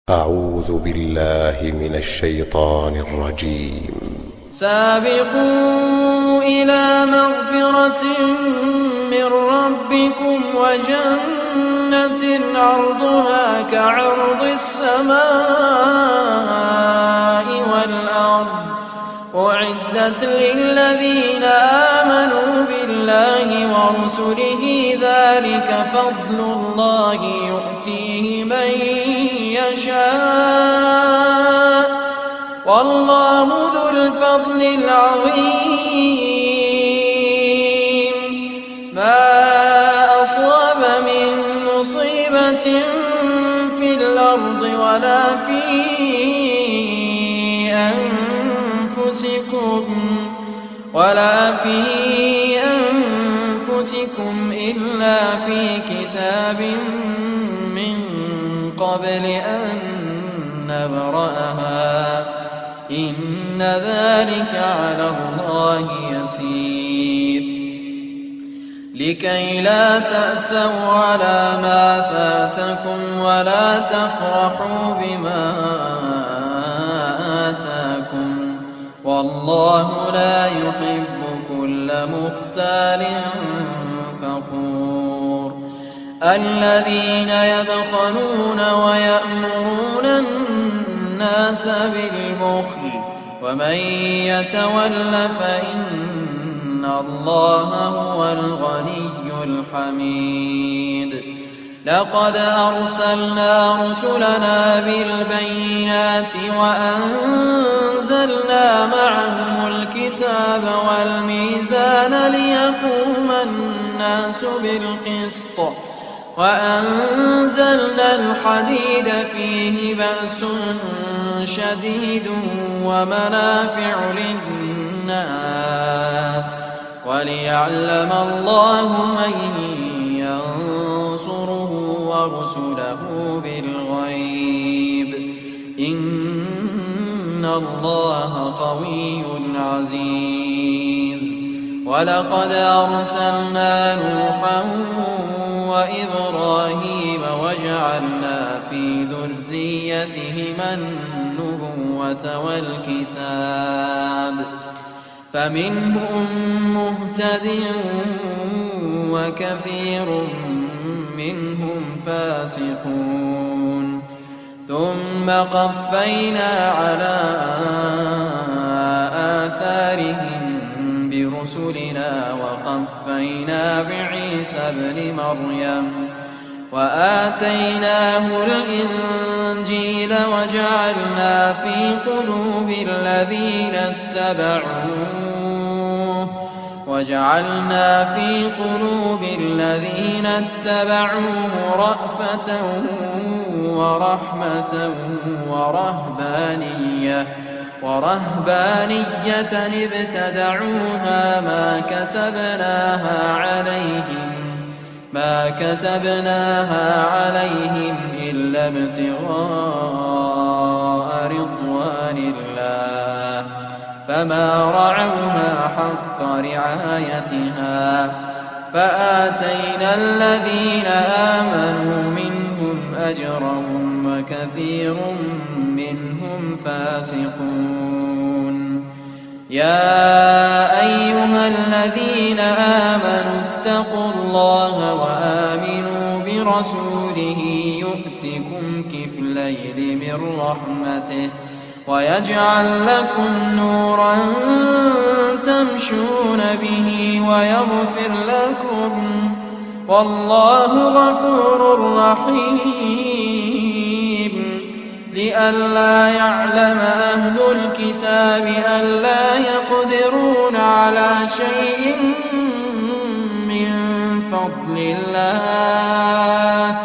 أعوذ بالله من الشيطان الرجيم. سابقوا إلى مغفرة من ربكم وجنة عرضها كعرض السماء والأرض أعدت للذين آمنوا بالله ورسله ذلك فضل الله يؤتيه من يشاء والله ذو الفضل العظيم. ما أصاب من مصيبة في الأرض ولا في أنفسكم إلا في كتاب من قبل أن نبرأها إن ذلك على الله يسير. لكي لا تأسوا على ما فاتكم ولا تفرحوا بما آتاكم والله لا يحب كل مختال فخور. الذين يبخلون ويأمرون الناس بالبخل ومن يتول فإن الله هو الغني الحميد. لقد أرسلنا رسلنا بالبينات وأنزلنا معهم الكتاب والميزان ليقوم الناس بالقسط وأنزلنا الحديد فيه بأس شديد ومنافع للناس وليعلم الله من ينصره ورسله بالغيب إن الله قوي عزيز. ولقد أرسلنا نوحا وإبراهيم وجعلنا في ذريتهما النبوة والكتاب فمنهم مهتد وكثير منهم فاسقون. ثم قفينا على آثارهم برسلنا وقفينا بعيسى ابن مريم وآتيناه الإنجيل وجعلنا في قلوب الذين اتبعوه رأفة ورحمة ورهبانية ابتدعوها ما كتبناها عليهم إلا ابتغاء رضوان الله فما رعوها حق رعايتها فآتينا الذين آمنوا منهم أجرهم وكثير منهم فاسقون. يا أيها الذين آمنوا اتقوا الله وآمنوا برسوله يؤتكم كفلين من رحمته ويجعل لكم نورا تمشون به ويغفر لكم والله غفور رحيم. لئلا يعلم أهل الكتاب ألا يقدرون على شيء من فضل الله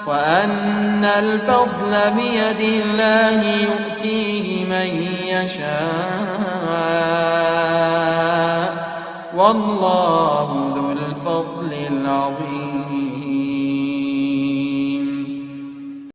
وأن الفضل بيد الله يؤتيه من يشاء والله